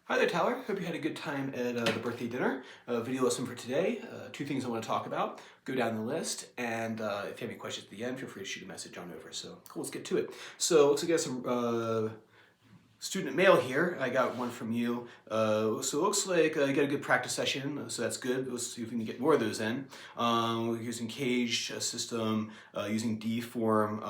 Hi there, Tyler. Hope you had a good time at the birthday dinner. Video lesson for today. Two things I want to talk about. Go down the list, and if you have any questions at the end, feel free to shoot a message on over. So, cool, let's get to it. So, looks like I got some student mail here. I got one from you. So it looks like you got a good practice session, so that's good. Let's see if we can get more of those in. We're using Cage system, using D-form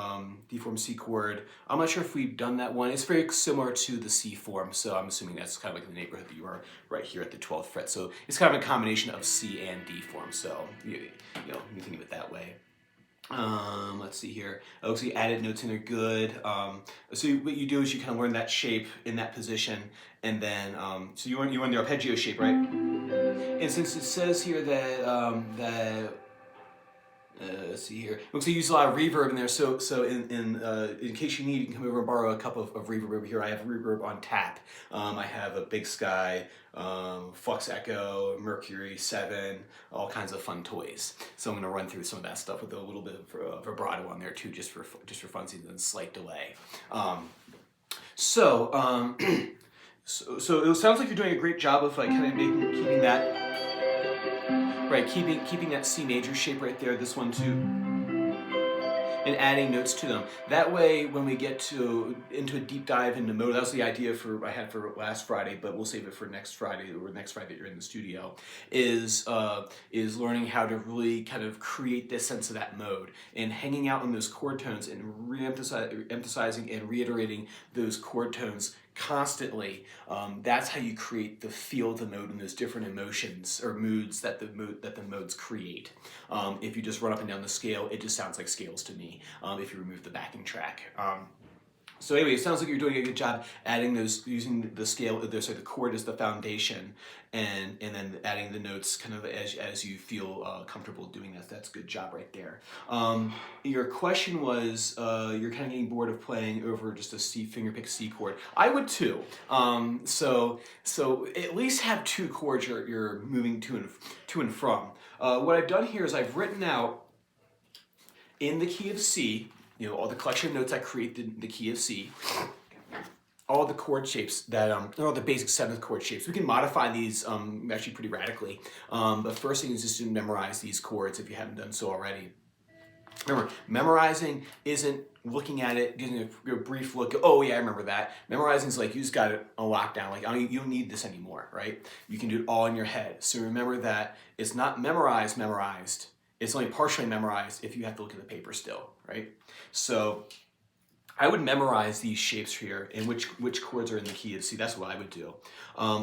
C chord. I'm not sure if we've done that one. It's very similar to the C form, so I'm assuming that's kind of like in the neighborhood that you are right here at the 12th fret. So it's kind of a combination of C and D form, so you can think of it that way. Let's see here. Oh, so you added notes in there, good. What you do is you kind of learn that shape in that position, and then so you learn the arpeggio shape, right? And since it says here that let's see here. Looks like you use a lot of reverb in there. So in case you need, you can come over and borrow a cup of reverb over here. I have reverb on tap. I have a Big Sky, Flux Echo, Mercury 7, all kinds of fun toys. So I'm going to run through some of that stuff with a little bit of vibrato on there too, just for funsies and slight delay. So it sounds like you're doing a great job of like kind of keeping that. Right, keeping that C major shape right there, this one too, and adding notes to them. That way, when we get into a deep dive into mode, that was the idea I had for last Friday, but we'll save it for next Friday, or next Friday that you're in the studio, is learning how to really kind of create this sense of that mode, and hanging out on those chord tones, and emphasizing and reiterating those chord tones constantly. That's how you create the feel of the mode and those different emotions or moods that the modes create. If you just run up and down the scale, it just sounds like scales to me. If you remove the backing track. So anyway, it sounds like you're doing a good job adding those, using the scale, the chord as the foundation, and then adding the notes kind of as you feel comfortable doing that. That's a good job right there. Your question was, you're kind of getting bored of playing over just a C fingerpick C chord. I would too. So at least have two chords you're moving to and from. What I've done here is I've written out in the key of C, all the collection of notes I create the key of C, all the chord shapes that, all the basic seventh chord shapes. We can modify these actually pretty radically. But first thing is just to memorize these chords if you haven't done so already. Remember, memorizing isn't looking at it, getting a brief look, oh yeah, I remember that. Memorizing is like, you just got it on lockdown, like you don't need this anymore, right? You can do it all in your head. So remember that it's not memorized. It's only partially memorized if you have to look at the paper still, right? So I would memorize these shapes here and which chords are in the key of C. That's what I would do.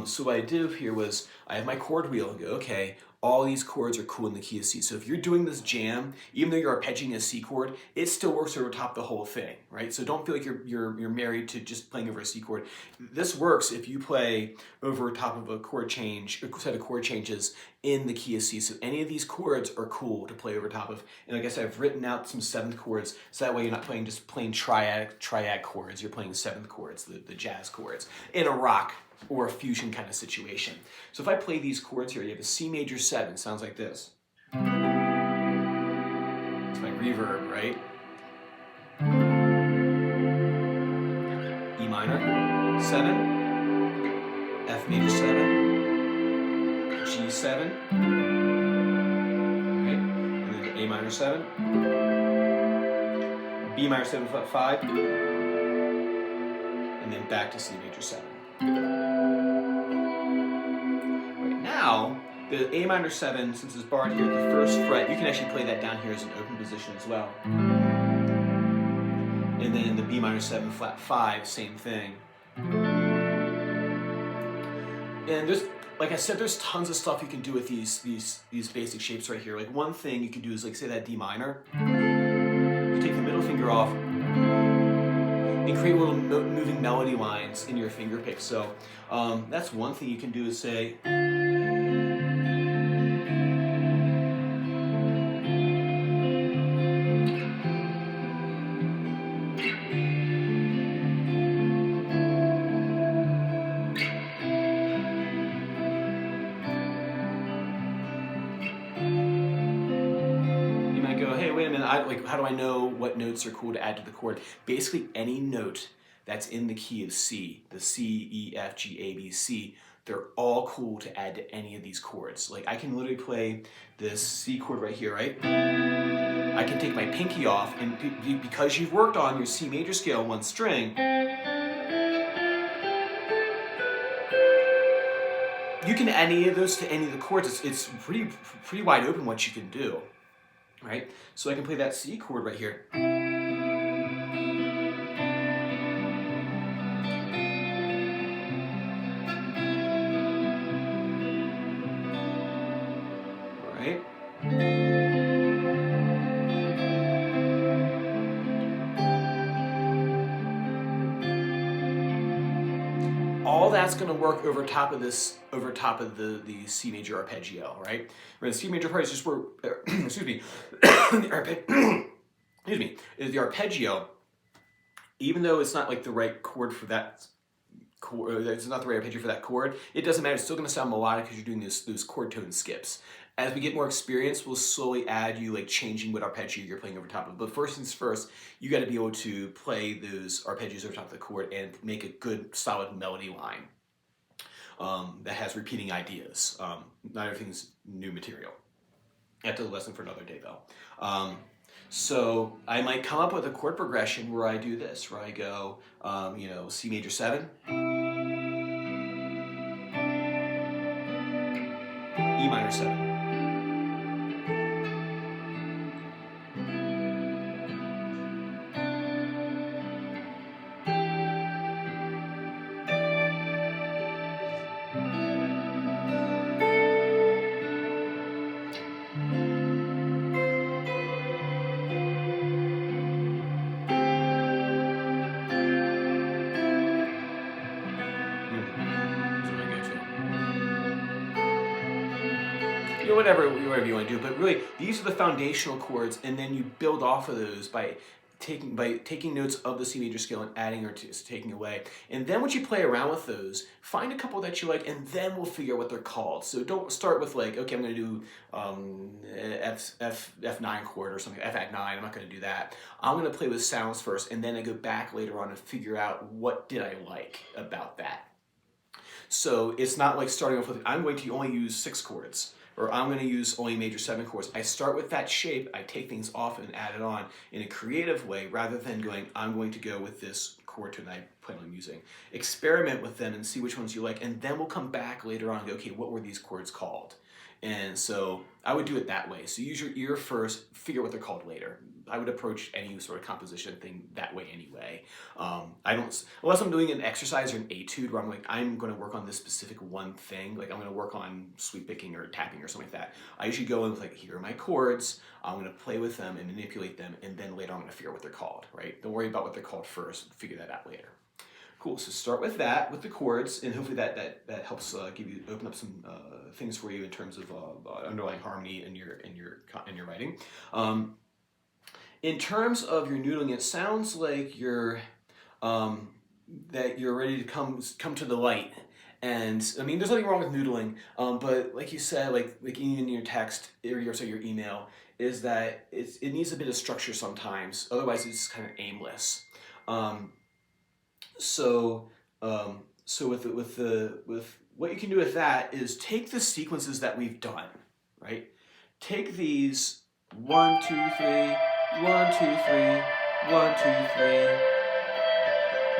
So what I did here was I have my chord wheel and go, okay, all these chords are cool in the key of C. So if you're doing this jam, even though you're arpeggiating a C chord, it still works over top of the whole thing, right? So don't feel like you're married to just playing over a C chord. This works if you play over top of a chord change, a set of chord changes in the key of C. So any of these chords are cool to play over top of. And I guess I've written out some seventh chords, so that way you're not playing just plain triad chords. You're playing seventh chords, the jazz chords, in a rock or a fusion kind of situation. So if I play these chords here, you have a C major 7, sounds like this. It's my reverb, right? E minor 7, F major 7, G7, right? And then A minor 7, B minor 7 flat 5, and then back to C major 7. Right now, the A minor 7, since it's barred here at the first fret, you can actually play that down here as an open position as well. And then the B minor 7 flat 5, same thing. And there's, like I said, there's tons of stuff you can do with these basic shapes right here. Like one thing you can do is like say that D minor. You take the middle finger off and create little moving melody lines in your finger pick. So that's one thing you can do is say, wait a minute, how do I know what notes are cool to add to the chord? Basically, any note that's in the key of C, the C, E, F, G, A, B, C, they're all cool to add to any of these chords. Like I can literally play this C chord right here, right? I can take my pinky off, and because you've worked on your C major scale one string, you can add any of those to any of the chords. It's pretty wide open what you can do, right? So I can play that C chord right here. Right? All that's going to work over top of this, over top of the C major arpeggio, right? Where the C major part is just where, excuse me, excuse me, is the arpeggio. Even though it's not like the right chord for that chord, it's not the right arpeggio for that chord, it doesn't matter. It's still going to sound melodic because you're doing those chord tone skips. As we get more experience, we'll slowly add you like changing what arpeggio you're playing over top of. But first things first, you got to be able to play those arpeggios over top of the chord and make a good solid melody line that has repeating ideas. Not everything's new material. That's a lesson for another day though. So I might come up with a chord progression where I do this, where I go, you know, C major 7, E minor 7. You know, whatever you want to do, but really these are the foundational chords, and then you build off of those by taking notes of the C major scale and adding or taking away. And then once you play around with those, find a couple that you like, and then we'll figure out what they're called. So don't start with like, okay, I'm going to do F9 chord or something, F at 9. I'm not going to do that. I'm going to play with sounds first, and then I go back later on and figure out what did I like about that. So it's not like starting off with, I'm going to only use 6 chords, or I'm going to use only major 7 chords. I start with that shape, I take things off and add it on in a creative way, rather than going, I'm going to go with this chord tone I plan on using. Experiment with them and see which ones you like, and then we'll come back later on and go, okay, what were these chords called? And so I would do it that way. So use your ear first, figure out what they're called later. I would approach any sort of composition thing that way anyway. I don't, unless I'm doing an exercise or an etude where I'm like, I'm going to work on this specific one thing, like I'm going to work on sweep picking or tapping or something like that. I usually go in with like, here are my chords, I'm going to play with them and manipulate them, and then later I'm going to figure out what they're called, right? Don't worry about what they're called first, figure that out later. Cool, so start with that, with the chords, and hopefully that helps open up some things for you in terms of underlying harmony in your writing. In terms of your noodling, it sounds like you're that you're ready to come to the light. And I mean, there's nothing wrong with noodling, but like you said, like even in your text or your email, is that it needs a bit of structure sometimes. Otherwise, it's kind of aimless. So with what you can do with that is take the sequences that we've done, right? Take these 1, 2, 3, 1, 2, 3, 1, 2, 3,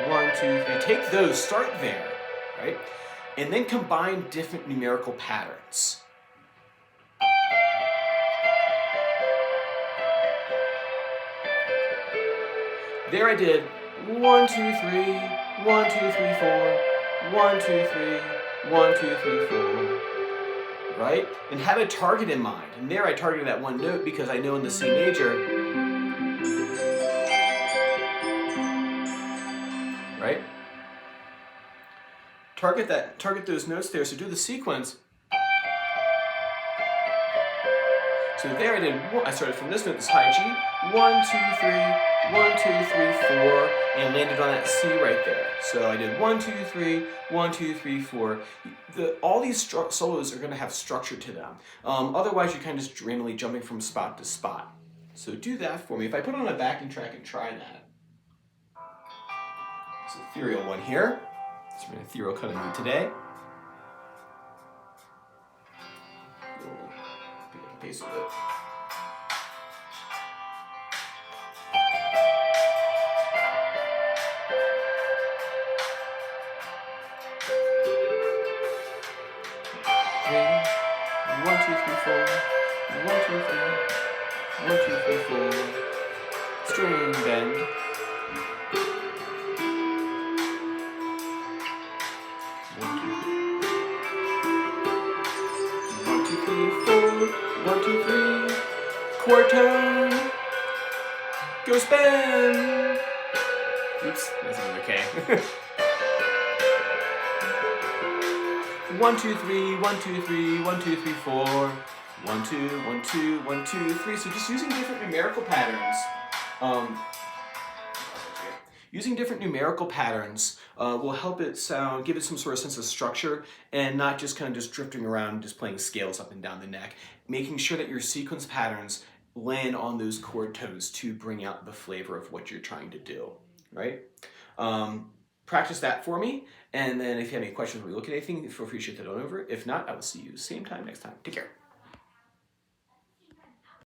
1, 2, 3. Take those, start there, right? And then combine different numerical patterns. There I did 1, 2, 3, 1, 2, 3, 4, 1, 2, 3, 1, 2, 3, 4, right? And have a target in mind. And there I targeted that one note because I know in the C major, right? Target those notes there. So do the sequence. So there I did, I started from this note, this high G, 1, 2, 3, 1, 2, 3, 4, and landed on that C right there. So I did 1, 2, 3, 1, 2, 3, 4. All these solos are going to have structure to them. Otherwise, you're kind of just randomly jumping from spot to spot. So do that for me. If I put on a backing track and try that. It's an ethereal one here. So we're an ethereal kind of mood today. Pick up the pace a bit. One, two, three, four. 1, 2, 3. 1, 2, 3, 4. String bend. 1, 2, 3, 4. 1, 2, 3. Chord tone. Go spin. Oops, that's not okay. 1, 2, 3, 1, 2, 3, 1, 2, 3, 4. 1, 2, 1, 2, 1, 2, 3. So just using different numerical patterns. Using different numerical patterns will help it sound, give it some sort of sense of structure, and not just kind of just drifting around, just playing scales up and down the neck. Making sure that your sequence patterns land on those chord tones to bring out the flavor of what you're trying to do, right? Practice that for me, and then if you have any questions when we look at anything, feel free to shoot that on over. If not, I will see you same time next time. Take care.